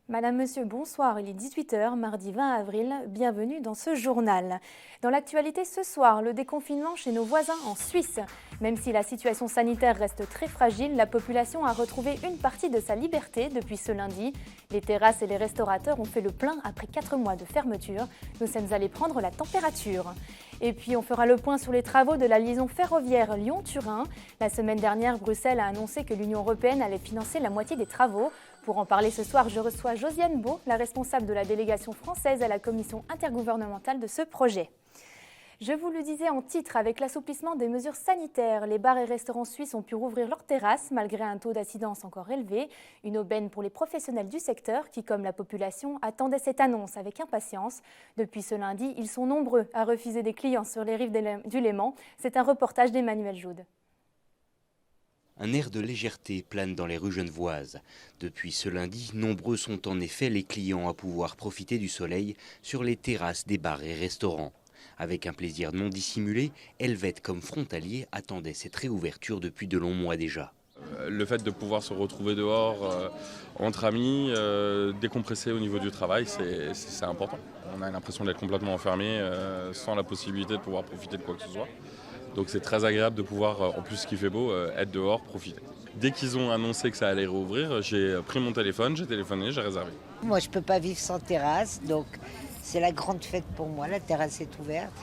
Madame, Monsieur, bonsoir. Il est 18 h, mardi 20 avril. Bienvenue dans ce journal. Dans l'actualité ce soir, le déconfinement chez nos voisins en Suisse. Même si la situation sanitaire reste très fragile, la population a retrouvé une partie de sa liberté depuis ce lundi. Les terrasses et les restaurateurs ont fait le plein après 4 mois de fermeture. Nous sommes allés prendre la température. Et puis on fera le point sur les travaux de la liaison ferroviaire Lyon-Turin. La semaine dernière, Bruxelles a annoncé que l'Union européenne allait financer la moitié des travaux. Pour en parler ce soir, je reçois Josiane Beau, la responsable de la délégation française à la commission intergouvernementale de ce projet. Je vous le disais en titre, avec l'assouplissement des mesures sanitaires, les bars et restaurants suisses ont pu rouvrir leurs terrasses malgré un taux d'incidence encore élevé. Une aubaine pour les professionnels du secteur qui, comme la population, attendaient cette annonce avec impatience. Depuis ce lundi, ils sont nombreux à refuser des clients sur les rives du Léman. C'est un reportage d'Emmanuel Joude. Un air de légèreté plane dans les rues genevoises. Depuis ce lundi, nombreux sont en effet les clients à pouvoir profiter du soleil sur les terrasses des bars et restaurants. Avec un plaisir non dissimulé, Helvète comme frontalier attendait cette réouverture depuis de longs mois déjà. Le fait de pouvoir se retrouver dehors entre amis, décompresser au niveau du travail, c'est important. On a l'impression d'être complètement enfermé sans la possibilité de pouvoir profiter de quoi que ce soit. Donc c'est très agréable de pouvoir, en plus ce qui fait beau, être dehors, profiter. Dès qu'ils ont annoncé que ça allait rouvrir, j'ai pris mon téléphone, j'ai téléphoné, j'ai réservé. Moi je ne peux pas vivre sans terrasse, donc c'est la grande fête pour moi, la terrasse est ouverte.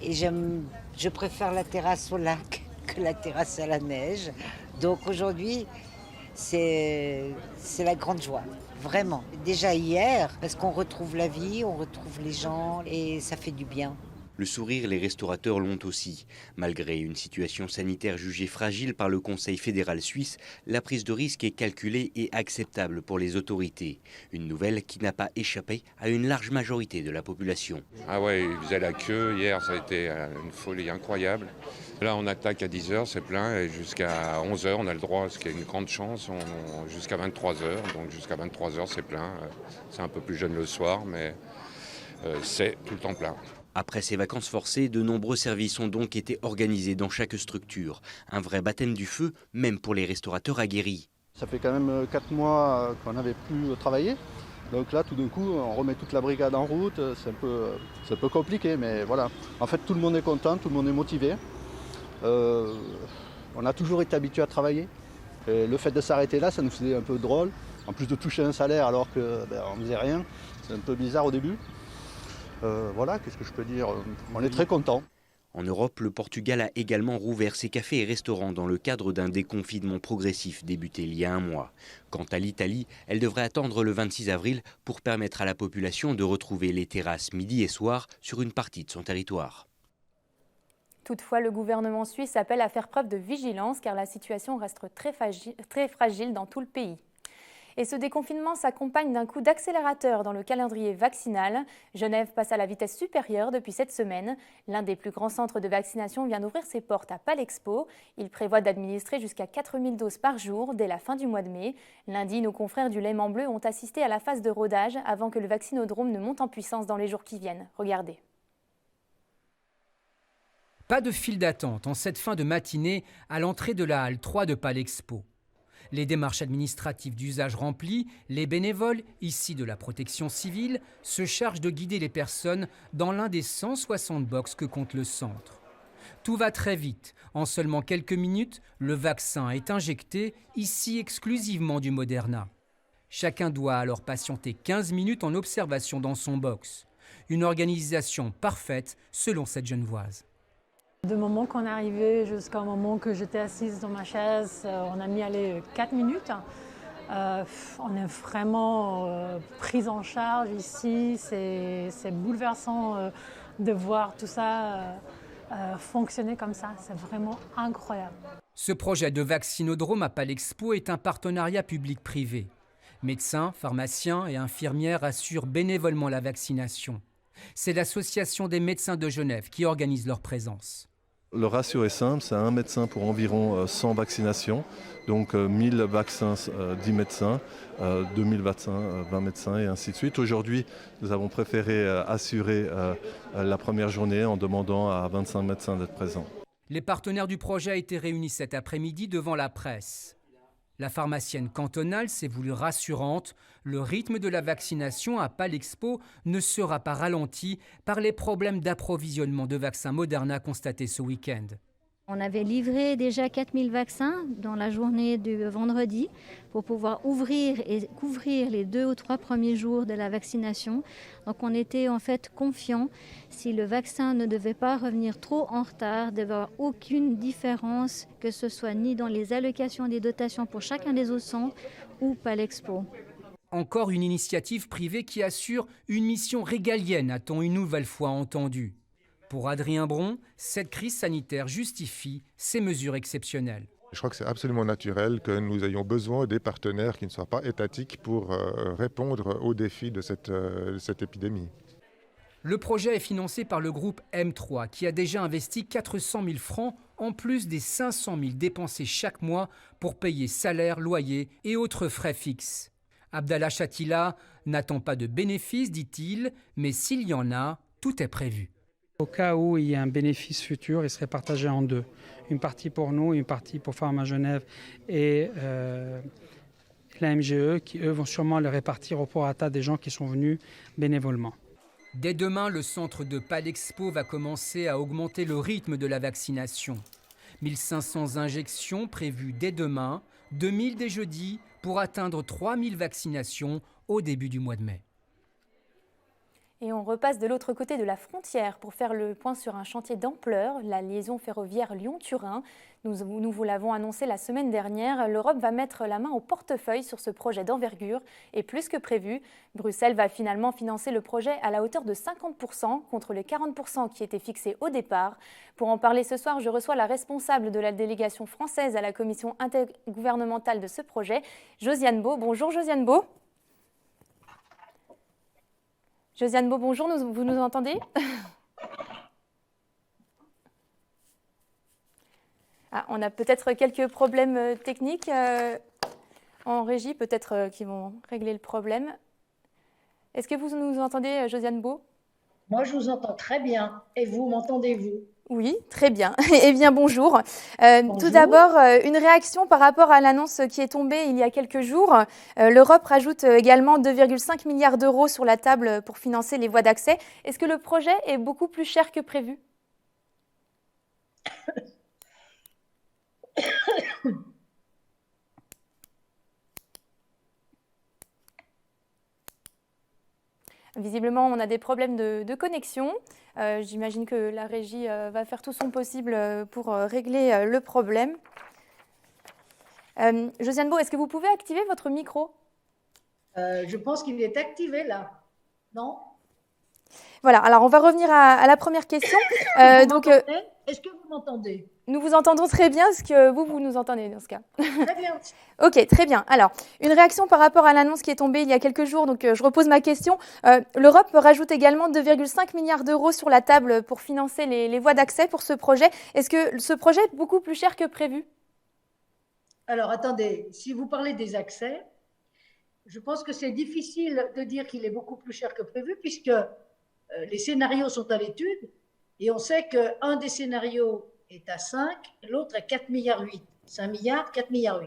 Et je préfère la terrasse au lac que la terrasse à la neige. Donc aujourd'hui, c'est la grande joie, vraiment. Déjà hier, parce qu'on retrouve la vie, on retrouve les gens et ça fait du bien. Le sourire, les restaurateurs l'ont aussi. Malgré une situation sanitaire jugée fragile par le Conseil fédéral suisse, la prise de risque est calculée et acceptable pour les autorités. Une nouvelle qui n'a pas échappé à une large majorité de la population. Ah ouais, ils faisaient la queue. Hier, ça a été une folie incroyable. Là, on attaque à 10 h, c'est plein. Et jusqu'à 11 h, on a le droit, ce qui est une grande chance. Jusqu'à 23 h. Donc jusqu'à 23 h, c'est plein. C'est un peu plus jeune le soir, mais c'est tout le temps plein. Après ces vacances forcées, de nombreux services ont donc été organisés dans chaque structure. Un vrai baptême du feu, même pour les restaurateurs aguerris. Ça fait quand même 4 mois qu'on n'avait plus travaillé. Donc là, tout d'un coup, on remet toute la brigade en route. C'est un peu compliqué, mais voilà. En fait, tout le monde est content, tout le monde est motivé. On a toujours été habitué à travailler. Et le fait de s'arrêter là, ça nous faisait un peu drôle. En plus de toucher un salaire alors qu'on ne faisait rien, c'est un peu bizarre au début. Voilà, qu'est-ce que je peux dire? On est très contents. En Europe, le Portugal a également rouvert ses cafés et restaurants dans le cadre d'un déconfinement progressif débuté il y a un mois. Quant à l'Italie, elle devrait attendre le 26 avril pour permettre à la population de retrouver les terrasses midi et soir sur une partie de son territoire. Toutefois, le gouvernement suisse appelle à faire preuve de vigilance car la situation reste très fragile dans tout le pays. Et ce déconfinement s'accompagne d'un coup d'accélérateur dans le calendrier vaccinal. Genève passe à la vitesse supérieure depuis cette semaine. L'un des plus grands centres de vaccination vient d'ouvrir ses portes à Palexpo. Il prévoit d'administrer jusqu'à 4000 doses par jour dès la fin du mois de mai. Lundi, nos confrères du Léman Bleu ont assisté à la phase de rodage avant que le vaccinodrome ne monte en puissance dans les jours qui viennent. Regardez. Pas de file d'attente en cette fin de matinée à l'entrée de la halle 3 de Palexpo. Les démarches administratives d'usage remplies, les bénévoles, ici de la protection civile, se chargent de guider les personnes dans l'un des 160 box que compte le centre. Tout va très vite. En seulement quelques minutes, le vaccin est injecté, ici exclusivement du Moderna. Chacun doit alors patienter 15 minutes en observation dans son box. Une organisation parfaite selon cette Genevoise. Du moment qu'on est arrivé jusqu'au moment que j'étais assise dans ma chaise, on a mis 4 minutes. On est vraiment pris en charge ici. C'est bouleversant de voir tout ça fonctionner comme ça. C'est vraiment incroyable. Ce projet de vaccinodrome à Palexpo est un partenariat public-privé. Médecins, pharmaciens et infirmières assurent bénévolement la vaccination. C'est l'association des médecins de Genève qui organise leur présence. Le ratio est simple, c'est un médecin pour environ 100 vaccinations, donc 1000 vaccins, 10 médecins, 2000 vaccins, 20 médecins et ainsi de suite. Aujourd'hui, nous avons préféré assurer la première journée en demandant à 25 médecins d'être présents. Les partenaires du projet étaient réunis cet après-midi devant la presse. La pharmacienne cantonale s'est voulue rassurante. Le rythme de la vaccination à Palexpo ne sera pas ralenti par les problèmes d'approvisionnement de vaccins Moderna constatés ce week-end. On avait livré déjà 4000 vaccins dans la journée du vendredi pour pouvoir ouvrir et couvrir les 2 ou 3 premiers jours de la vaccination. Donc on était en fait confiants, si le vaccin ne devait pas revenir trop en retard, de n'avoir aucune différence, que ce soit ni dans les allocations des dotations pour chacun des autres centres ou Palexpo. Encore une initiative privée qui assure une mission régalienne, a-t-on une nouvelle fois entendu. Pour Adrien Bron, cette crise sanitaire justifie ces mesures exceptionnelles. Je crois que c'est absolument naturel que nous ayons besoin des partenaires qui ne soient pas étatiques pour répondre aux défis de cette épidémie. Le projet est financé par le groupe M3 qui a déjà investi 400 000 francs en plus des 500 000 dépensés chaque mois pour payer salaire, loyer et autres frais fixes. Abdallah Chatila n'attend pas de bénéfices, dit-il, mais s'il y en a, tout est prévu. Au cas où il y a un bénéfice futur, il serait partagé en deux. Une partie pour nous, une partie pour Pharma Genève et la MGE qui, eux, vont sûrement le répartir au prorata des gens qui sont venus bénévolement. Dès demain, le centre de Palexpo va commencer à augmenter le rythme de la vaccination. 1500 injections prévues dès demain, 2000 dès jeudi pour atteindre 3000 vaccinations au début du mois de mai. Et on repasse de l'autre côté de la frontière pour faire le point sur un chantier d'ampleur, la liaison ferroviaire Lyon-Turin. Nous vous l'avons annoncé la semaine dernière, l'Europe va mettre la main au portefeuille sur ce projet d'envergure. Et plus que prévu, Bruxelles va finalement financer le projet à la hauteur de 50% contre les 40% qui étaient fixés au départ. Pour en parler ce soir, je reçois la responsable de la délégation française à la commission intergouvernementale de ce projet, Josiane Beau. Bonjour Josiane Beau. Josiane Beau, bonjour, vous nous entendez ? On a peut-être quelques problèmes techniques en régie, peut-être qui vont régler le problème. Est-ce que vous nous entendez, Josiane Beau ? Moi, je vous entends très bien. Et vous, m'entendez-vous ? Oui, très bien. Eh bien, bonjour. Tout d'abord, une réaction par rapport à l'annonce qui est tombée il y a quelques jours. L'Europe rajoute également 2,5 milliards d'euros sur la table pour financer les voies d'accès. Est-ce que le projet est beaucoup plus cher que prévu ? Visiblement, on a des problèmes de connexion. J'imagine que la régie va faire tout son possible pour régler le problème. Josiane Beau, est-ce que vous pouvez activer votre micro ? Je pense qu'il est activé là. Non ? Voilà, alors on va revenir à la première question. Est-ce que vous m'entendez ? Nous vous entendons très bien. Est-ce que vous nous entendez dans ce cas ? Très bien. Ok, très bien. Alors, une réaction par rapport à l'annonce qui est tombée il y a quelques jours. Donc, je repose ma question. L'Europe rajoute également 2,5 milliards d'euros sur la table pour financer les voies d'accès pour ce projet. Est-ce que ce projet est beaucoup plus cher que prévu ? Alors, attendez. Si vous parlez des accès, je pense que c'est difficile de dire qu'il est beaucoup plus cher que prévu puisque les scénarios sont à l'étude et on sait qu'un des scénarios est à 5, l'autre à 4,8 milliards. 5 milliards, 4,8 milliards.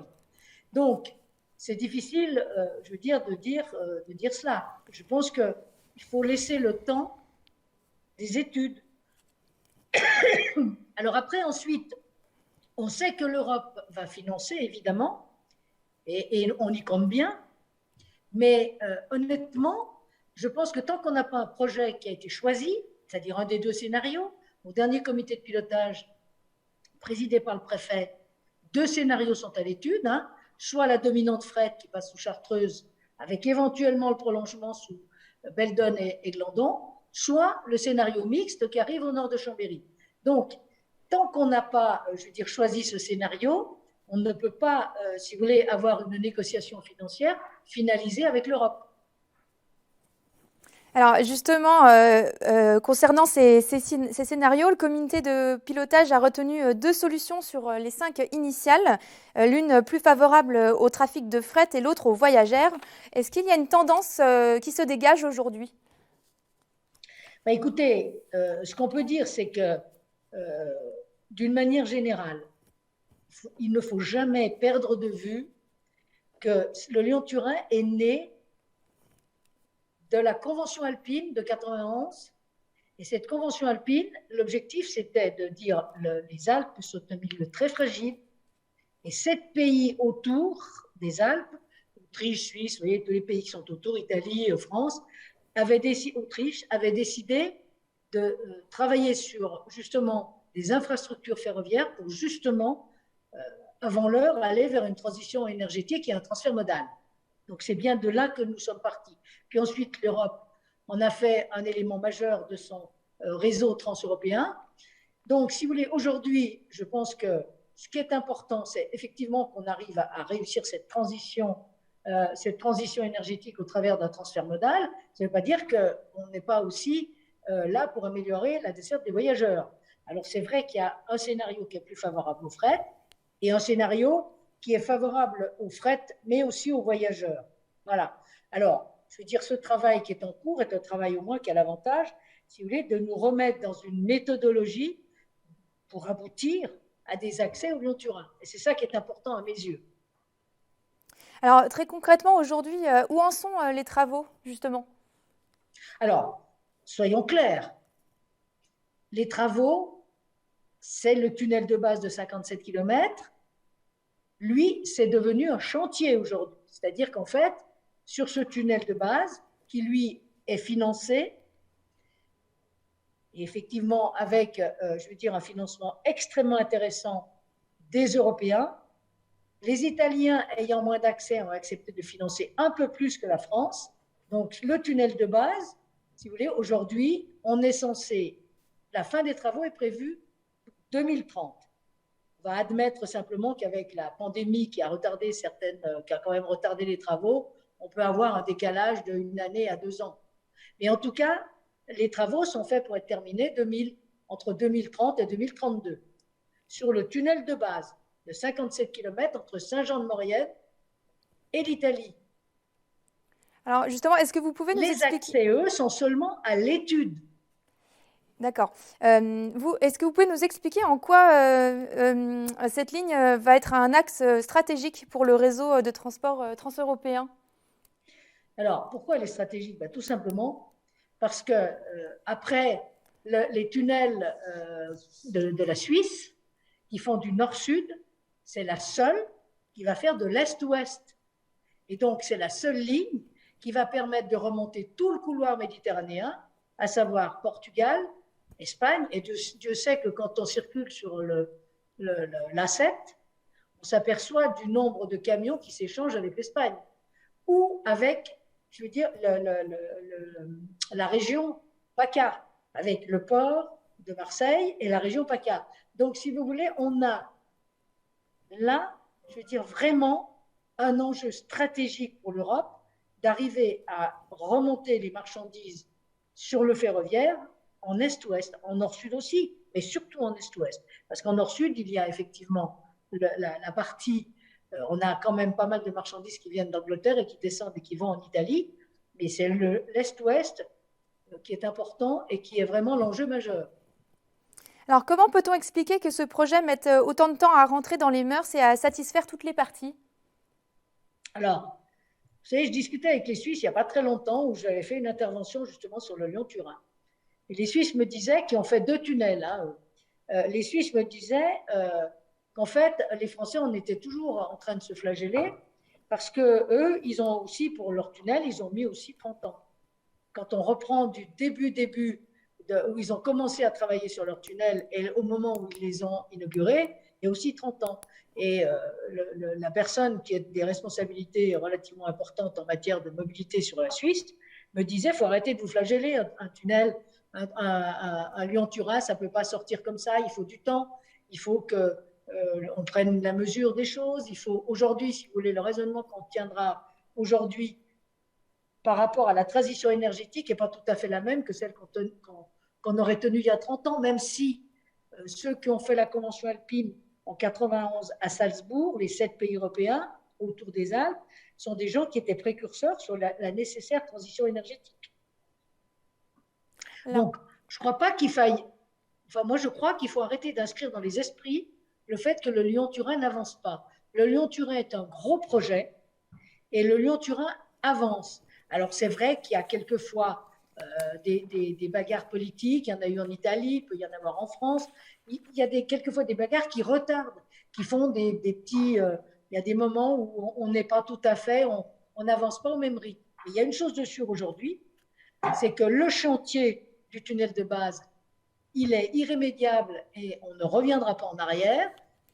Donc, c'est difficile, je veux dire, de dire cela. Je pense qu'il faut laisser le temps des études. Alors après, ensuite, on sait que l'Europe va financer, évidemment, et on y compte bien, mais honnêtement, je pense que tant qu'on n'a pas un projet qui a été choisi, c'est-à-dire un des deux scénarios, au dernier comité de pilotage présidé par le préfet, 2 scénarios sont à l'étude, soit la dominante fret qui passe sous Chartreuse, avec éventuellement le prolongement sous Beldon et Glandon, soit le scénario mixte qui arrive au nord de Chambéry. Donc, tant qu'on n'a pas, choisi ce scénario, on ne peut pas, si vous voulez, avoir une négociation financière finalisée avec l'Europe. Alors justement, concernant ces scénarios, le comité de pilotage a retenu 2 solutions sur les 5 initiales, l'une plus favorable au trafic de fret et l'autre aux voyageurs. Est-ce qu'il y a une tendance qui se dégage aujourd'hui ? Écoutez, ce qu'on peut dire, c'est que d'une manière générale, il ne faut jamais perdre de vue que le Lyon-Turin est né de la Convention alpine de 91. Et cette Convention alpine, l'objectif, c'était de dire les Alpes sont un milieu très fragile. Et 7 pays autour des Alpes, Autriche, Suisse, vous voyez, tous les pays qui sont autour, Italie, France, Autriche, avait décidé de travailler sur justement des infrastructures ferroviaires pour justement, avant l'heure, aller vers une transition énergétique et un transfert modal. Donc c'est bien de là que nous sommes partis. Puis ensuite, l'Europe en a fait un élément majeur de son réseau transeuropéen. Donc, si vous voulez, aujourd'hui, je pense que ce qui est important, c'est effectivement qu'on arrive à réussir cette transition énergétique au travers d'un transfert modal. Ça ne veut pas dire qu'on n'est pas aussi là pour améliorer la desserte des voyageurs. Alors, c'est vrai qu'il y a un scénario qui est plus favorable au fret et un scénario qui est favorable au fret, mais aussi aux voyageurs. Voilà. Alors, je veux dire, ce travail qui est en cours est un travail au moins qui a l'avantage, si vous voulez, de nous remettre dans une méthodologie pour aboutir à des accès au Lyon-Turin. Et c'est ça qui est important à mes yeux. Alors, très concrètement, aujourd'hui, où en sont les travaux, justement? Alors, soyons clairs. Les travaux, c'est le tunnel de base de 57 km. Lui, c'est devenu un chantier aujourd'hui. C'est-à-dire qu'en fait, sur ce tunnel de base, qui lui est financé, et effectivement avec, je veux dire, un financement extrêmement intéressant des Européens, les Italiens ayant moins d'accès ont accepté de financer un peu plus que la France. Donc le tunnel de base, si vous voulez, aujourd'hui, la fin des travaux est prévue 2030. On va admettre simplement qu'avec la pandémie qui a quand même retardé les travaux, on peut avoir un décalage d'1 année à 2 ans. Mais en tout cas, les travaux sont faits pour être terminés entre 2030 et 2032 sur le tunnel de base de 57 km entre Saint-Jean-de-Maurienne et l'Italie. Alors justement, est-ce que vous pouvez nous expliquer... Les accès, eux, sont seulement à l'étude. D'accord. Est-ce que vous pouvez nous expliquer en quoi cette ligne va être un axe stratégique pour le réseau de transport transeuropéen? Alors, pourquoi elle est stratégique? Tout simplement parce que après les tunnels de la Suisse, qui font du nord-sud, c'est la seule qui va faire de l'est-ouest. Et donc, c'est la seule ligne qui va permettre de remonter tout le couloir méditerranéen, à savoir Portugal, Espagne. Et Dieu sait que quand on circule sur l'A7, on s'aperçoit du nombre de camions qui s'échangent avec l'Espagne. Ou avec, je veux dire, la région PACA, avec le port de Marseille et la région PACA. Donc, si vous voulez, on a là, je veux dire, vraiment un enjeu stratégique pour l'Europe d'arriver à remonter les marchandises sur le ferroviaire en est-ouest, en nord-sud aussi, mais surtout en est-ouest. Parce qu'en nord-sud, il y a effectivement la partie, on a quand même pas mal de marchandises qui viennent d'Angleterre et qui descendent et qui vont en Italie, mais c'est l'est-ouest qui est important et qui est vraiment l'enjeu majeur. Alors, comment peut-on expliquer que ce projet mette autant de temps à rentrer dans les mœurs et à satisfaire toutes les parties? Alors, vous savez, je discutais avec les Suisses il n'y a pas très longtemps où j'avais fait une intervention justement sur le Lyon-Turin. Et les Suisses me disaient qu'ils ont fait 2 tunnels. Les Suisses me disaient qu'en fait, les Français, on était toujours en train de se flageller parce qu'eux, ils ont aussi, pour leur tunnel, ils ont mis aussi 30 ans. Quand on reprend du début où ils ont commencé à travailler sur leur tunnel et au moment où ils les ont inaugurés, il y a aussi 30 ans. Et la personne qui a des responsabilités relativement importantes en matière de mobilité sur la Suisse me disait, il faut arrêter de vous flageller, un tunnel, un Lyon-Turin, ça ne peut pas sortir comme ça, il faut du temps, il faut qu'on prenne la mesure des choses, il faut aujourd'hui, si vous voulez, le raisonnement qu'on tiendra aujourd'hui par rapport à la transition énergétique n'est pas tout à fait la même que celle qu'on aurait tenue il y a 30 ans, même si ceux qui ont fait la Convention alpine en 91 à Salzbourg, les 7 pays européens autour des Alpes, sont des gens qui étaient précurseurs sur la nécessaire transition énergétique. Donc, je ne crois pas qu'il faille... Enfin, moi, je crois qu'il faut arrêter d'inscrire dans les esprits le fait que le Lyon-Turin n'avance pas. Le Lyon-Turin est un gros projet et le Lyon-Turin avance. Alors c'est vrai qu'il y a quelquefois des bagarres politiques, il y en a eu en Italie, il peut y en avoir en France, il y a quelquefois des bagarres qui retardent, qui font des petits... il y a des moments où on n'est pas tout à fait, on n'avance pas au même rythme. Mais il y a une chose de sûre aujourd'hui, c'est que le chantier du tunnel de base, il est irrémédiable et on ne reviendra pas en arrière.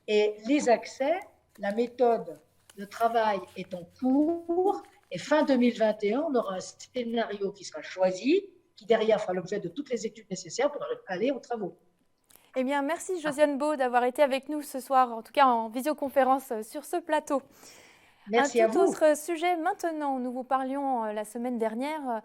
Et les accès, la méthode de travail est en cours. Et fin 2021, on aura un scénario qui sera choisi, qui derrière fera l'objet de toutes les études nécessaires pour aller aux travaux. Eh bien, merci Josiane Baud d'avoir été avec nous ce soir, en tout cas en visioconférence sur ce plateau. Merci à vous. Un tout autre sujet maintenant. Nous vous parlions la semaine dernière.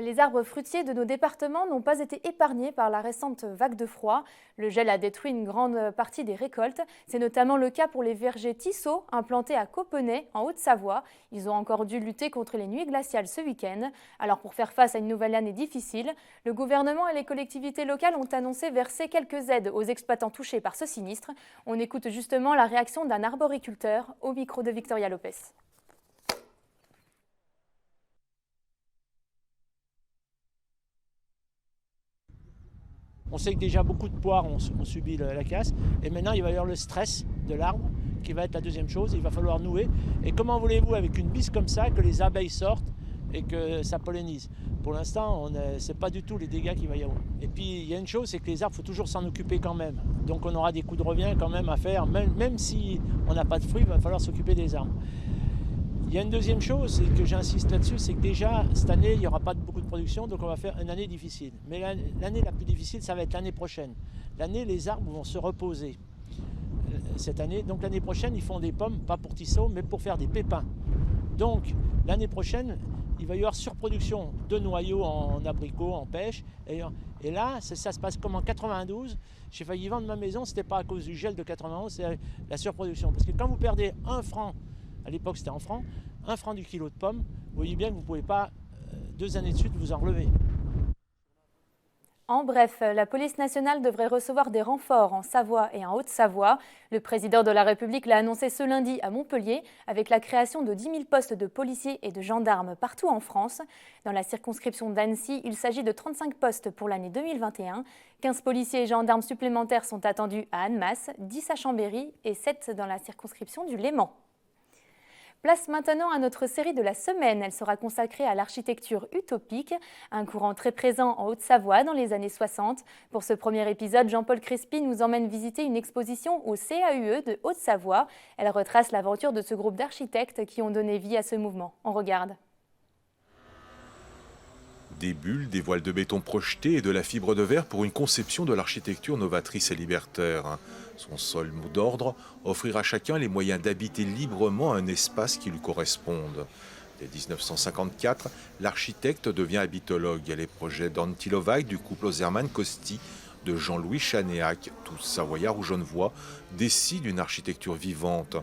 Les arbres fruitiers de nos départements n'ont pas été épargnés par la récente vague de froid. Le gel a détruit une grande partie des récoltes. C'est notamment le cas pour les vergers Tissot implantés à Copenay, en Haute-Savoie. Ils ont encore dû lutter contre les nuits glaciales ce week-end. Alors pour faire face à une nouvelle année difficile, le gouvernement et les collectivités locales ont annoncé verser quelques aides aux exploitants touchés par ce sinistre. On écoute justement la réaction d'un arboriculteur au micro de Victoria Lopez. On sait que déjà beaucoup de poires ont subi la casse et maintenant il va y avoir le stress de l'arbre qui va être la deuxième chose, il va falloir nouer. Et comment voulez-vous avec une bise comme ça que les abeilles sortent et que ça pollinise? Pour l'instant, ce n'est pas du tout les dégâts qu'il va y avoir. Et puis il y a une chose, c'est que les arbres, il faut toujours s'en occuper quand même. Donc on aura des coups de revient quand même à faire, même si on n'a pas de fruits, il va falloir s'occuper des arbres. Il y a une deuxième chose, et que j'insiste là-dessus, c'est que déjà, cette année, il n'y aura pas beaucoup de production, donc on va faire une année difficile. Mais l'année la plus difficile, ça va être l'année prochaine. L'année, les arbres vont se reposer cette année. Donc l'année prochaine, ils font des pommes, pas pour Tissot, mais pour faire des pépins. Donc l'année prochaine, il va y avoir surproduction de noyaux en abricots, en pêche. Et là, ça se passe comme en 92. J'ai failli vendre ma maison, ce n'était pas à cause du gel de 91, c'est la surproduction. Parce que quand vous perdez 1 franc, à l'époque c'était en francs, 1 franc du kilo de pommes, vous voyez bien que vous ne pouvez pas 2 années de suite vous en relever. En bref, la police nationale devrait recevoir des renforts en Savoie et en Haute-Savoie. Le président de la République l'a annoncé ce lundi à Montpellier avec la création de 10 000 postes de policiers et de gendarmes partout en France. Dans la circonscription d'Annecy, il s'agit de 35 postes pour l'année 2021. 15 policiers et gendarmes supplémentaires sont attendus à Annemasse, 10 à Chambéry et 7 dans la circonscription du Léman. Place maintenant à notre série de la semaine. Elle sera consacrée à l'architecture utopique, un courant très présent en Haute-Savoie dans les années 60. Pour ce premier épisode, Jean-Paul Crespi nous emmène visiter une exposition au CAUE de Haute-Savoie. Elle retrace l'aventure de ce groupe d'architectes qui ont donné vie à ce mouvement. On regarde. Des bulles, des voiles de béton projetés et de la fibre de verre pour une conception de l'architecture novatrice et libertaire. Son seul mot d'ordre, offrir à chacun les moyens d'habiter librement un espace qui lui corresponde. Dès 1954, l'architecte devient habitologue. Les projets d'Antti Lovaik du couple Ozerman-Costi, de Jean-Louis Chanéac, tous savoyards ou genevois, dessinent une architecture vivante,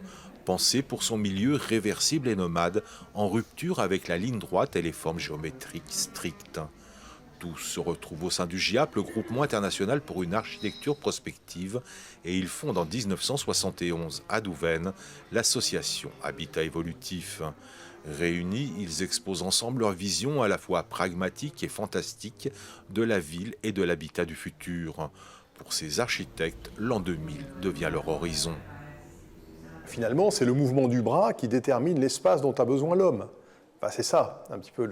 pensée pour son milieu réversible et nomade, en rupture avec la ligne droite et les formes géométriques strictes. Tous se retrouvent au sein du GIAP, le groupement international pour une architecture prospective, et ils fondent en 1971 à Douvaine l'association Habitat Évolutif. Réunis, ils exposent ensemble leur vision à la fois pragmatique et fantastique de la ville et de l'habitat du futur. Pour ces architectes, l'an 2000 devient leur horizon. Finalement, c'est le mouvement du bras qui détermine l'espace dont a besoin l'homme. Enfin, c'est ça, un petit peu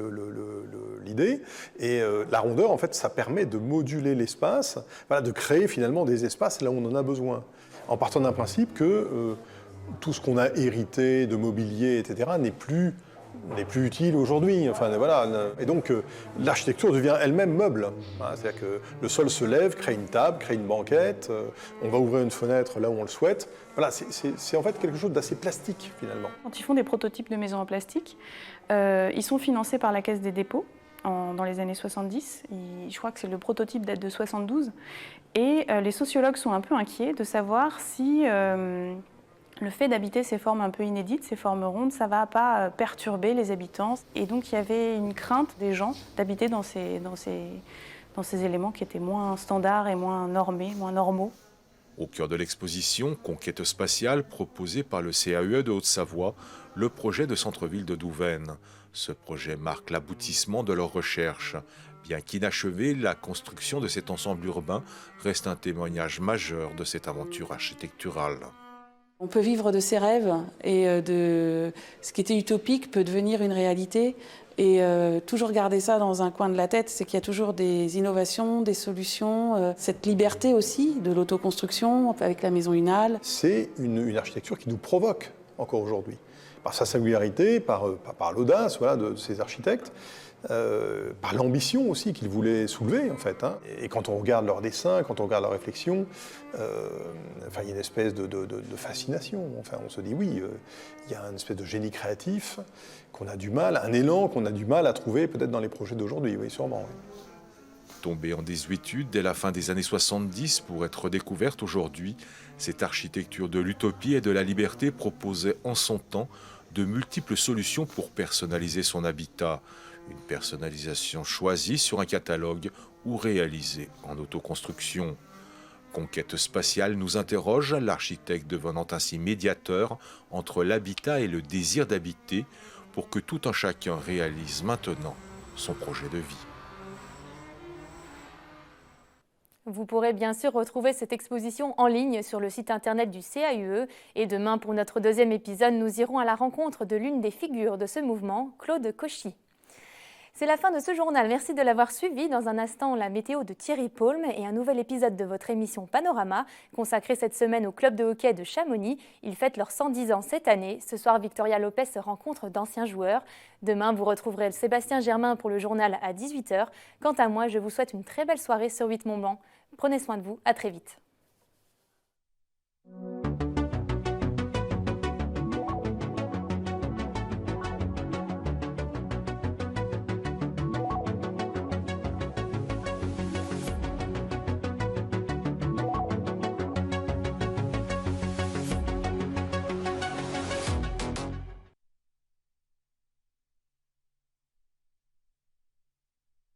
l'idée. Et la rondeur, en fait, ça permet de moduler l'espace, voilà, de créer finalement des espaces là où on en a besoin. En partant d'un principe que tout ce qu'on a hérité de mobilier, etc., n'est plus utile aujourd'hui. Enfin, voilà. Et donc, l'architecture devient elle-même meuble. C'est-à-dire que le sol se lève, crée une table, crée une banquette, on va ouvrir une fenêtre là où on le souhaite. Voilà, c'est en fait quelque chose d'assez plastique, finalement. Quand ils font des prototypes de maisons en plastique, ils sont financés par la Caisse des dépôts dans les années 70. Je crois que le prototype date de 72. Et les sociologues sont un peu inquiets de savoir si le fait d'habiter ces formes un peu inédites, ces formes rondes, ça ne va pas perturber les habitants. Et donc il y avait une crainte des gens d'habiter dans ces éléments qui étaient moins standards et moins normés, moins normaux. Au cœur de l'exposition, Conquête spatiale, proposée par le CAUE de Haute-Savoie, le projet de centre-ville de Douvaine. Ce projet marque l'aboutissement de leurs recherches. Bien qu'inachevé, la construction de cet ensemble urbain reste un témoignage majeur de cette aventure architecturale. On peut vivre de ses rêves et de ce qui était utopique peut devenir une réalité. Et toujours garder ça dans un coin de la tête, c'est qu'il y a toujours des innovations, des solutions, cette liberté aussi de l'autoconstruction avec la maison Unal. C'est une architecture qui nous provoque encore aujourd'hui, par sa singularité, par l'audace de ces architectes, par l'ambition aussi qu'ils voulaient soulever en fait. Et quand on regarde leurs dessins, quand on regarde leurs réflexions, il y a une espèce de fascination. Enfin, on se dit oui, il y a une espèce de génie créatif qu'on a du mal, un élan qu'on a du mal à trouver peut-être dans les projets d'aujourd'hui, oui, sûrement. Oui. Tombée en désuétude dès la fin des années 70 pour être redécouverte aujourd'hui, cette architecture de l'utopie et de la liberté proposait en son temps de multiples solutions pour personnaliser son habitat. Une personnalisation choisie sur un catalogue ou réalisée en autoconstruction. Conquête spatiale nous interroge, l'architecte devenant ainsi médiateur entre l'habitat et le désir d'habiter pour que tout un chacun réalise maintenant son projet de vie. Vous pourrez bien sûr retrouver cette exposition en ligne sur le site internet du CAUE. Et demain, pour notre deuxième épisode, nous irons à la rencontre de l'une des figures de ce mouvement, Claude Cauchy. C'est la fin de ce journal. Merci de l'avoir suivi. Dans un instant, la météo de Thierry Paulme et un nouvel épisode de votre émission Panorama, consacré cette semaine au club de hockey de Chamonix. Ils fêtent leurs 110 ans cette année. Ce soir, Victoria Lopez rencontre d'anciens joueurs. Demain, vous retrouverez Sébastien Germain pour le journal à 18h. Quant à moi, je vous souhaite une très belle soirée sur 8 Mont Blanc. Prenez soin de vous. À très vite.